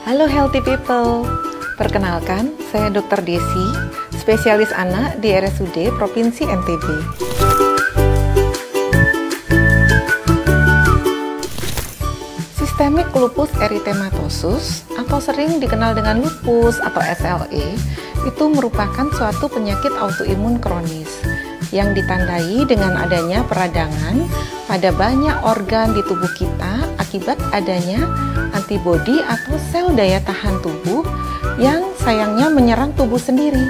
Halo healthy people, perkenalkan saya Dr. Desi, spesialis anak di RSUD Provinsi NTB. Systemic lupus erythematosus atau sering dikenal dengan lupus atau SLE itu merupakan suatu penyakit autoimun kronis yang ditandai dengan adanya peradangan pada banyak organ di tubuh kita akibat adanya antibodi atau sel daya tahan tubuh yang sayangnya menyerang tubuh sendiri.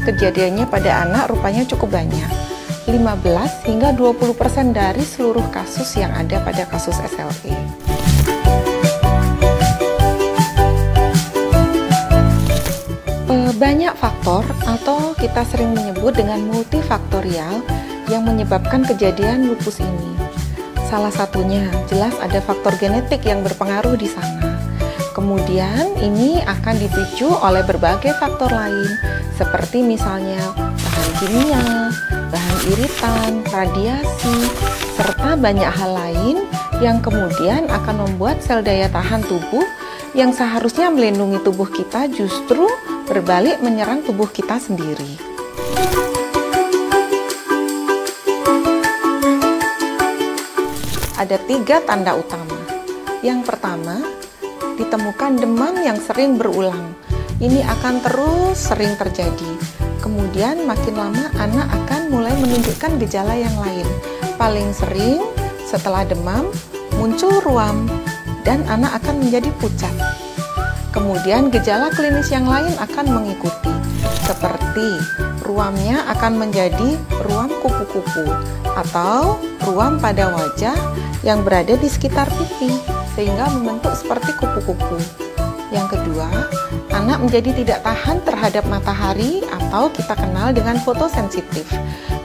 Kejadiannya pada anak rupanya cukup banyak, 15 hingga 20% dari seluruh kasus yang ada pada kasus SLE. Banyak faktor atau kita sering menyebut dengan multifaktorial yang menyebabkan kejadian lupus ini. Salah satunya jelas ada faktor genetik yang berpengaruh di sana. Kemudian ini akan dipicu oleh berbagai faktor lain seperti misalnya bahan kimia, bahan iritan, radiasi, serta banyak hal lain yang kemudian akan membuat sel daya tahan tubuh yang seharusnya melindungi tubuh kita justru berbalik menyerang tubuh kita sendiri. Ada 3 tanda utama. Yang pertama, ditemukan demam yang sering berulang. Ini akan terus sering terjadi. Kemudian makin lama anak akan mulai menunjukkan gejala yang lain. Paling sering setelah demam muncul ruam dan anak akan menjadi pucat. Kemudian gejala klinis yang lain akan mengikuti, seperti ruamnya akan menjadi ruam kupu-kupu atau ruam pada wajah yang berada di sekitar pipi sehingga membentuk seperti kupu-kupu. Yang kedua, anak menjadi tidak tahan terhadap matahari atau kita kenal dengan fotosensitif.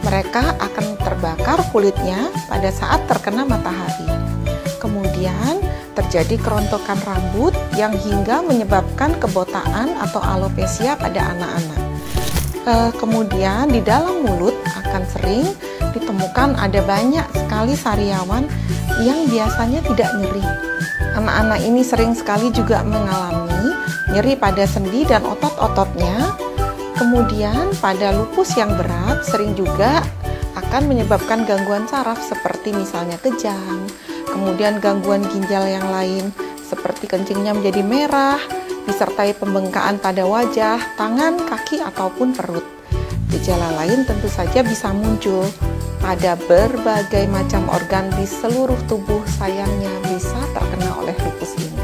Mereka akan terbakar kulitnya pada saat terkena matahari. Kemudian terjadi kerontokan rambut yang hingga menyebabkan kebotaan atau alopecia pada anak-anak. Kemudian di dalam mulut akan sering ditemukan ada banyak sekali sariawan yang biasanya tidak nyeri. Anak-anak ini sering sekali juga mengalami nyeri pada sendi dan otot-ototnya. Kemudian pada lupus yang berat sering juga akan menyebabkan gangguan saraf seperti misalnya kejang, kemudian gangguan ginjal yang lain seperti kencingnya menjadi merah, disertai pembengkakan pada wajah, tangan, kaki, ataupun perut. Gejala lain tentu saja bisa muncul pada berbagai macam organ di seluruh tubuh, sayangnya bisa terkena oleh lupus ini.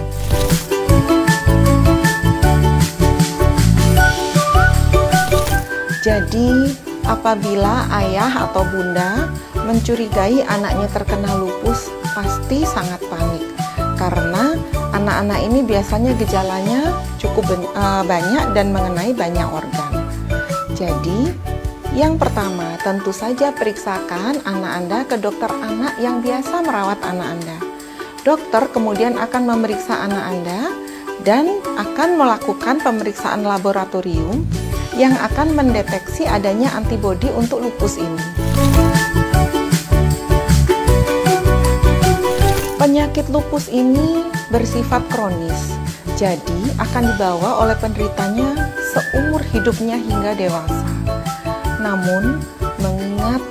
Jadi, apabila ayah atau bunda mencurigai anaknya terkena lupus, pasti sangat panik karena anak-anak ini biasanya gejalanya cukup banyak dan mengenai banyak organ. Jadi, yang pertama tentu saja periksakan anak Anda ke dokter anak yang biasa merawat anak Anda. Dokter kemudian akan memeriksa anak Anda dan akan melakukan pemeriksaan laboratorium yang akan mendeteksi adanya antibodi untuk lupus ini. Penyakit lupus ini bersifat kronis, jadi akan dibawa oleh penderitanya seumur hidupnya hingga dewasa. Namun, mengingat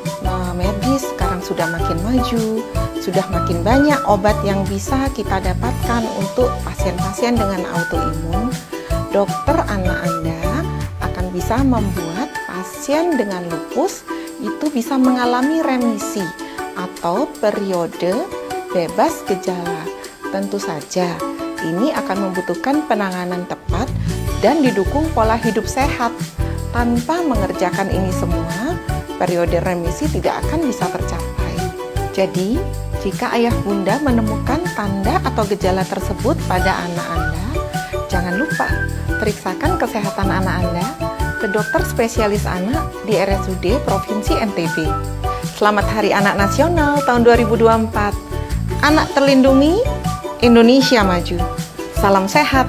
medis sekarang sudah makin maju, sudah makin banyak obat yang bisa kita dapatkan untuk pasien-pasien dengan autoimun, dokter anak Anda akan bisa membuat pasien dengan lupus itu bisa mengalami remisi atau periode bebas gejala. Tentu saja ini akan membutuhkan penanganan tepat dan didukung pola hidup sehat. Tanpa mengerjakan ini semua, periode remisi tidak akan bisa tercapai. Jadi, jika ayah bunda menemukan tanda atau gejala tersebut pada anak Anda, jangan lupa periksakan kesehatan anak Anda ke dokter spesialis anak di RSUD Provinsi NTB. Selamat Hari Anak Nasional tahun 2024. Anak terlindungi, Indonesia maju. Salam sehat.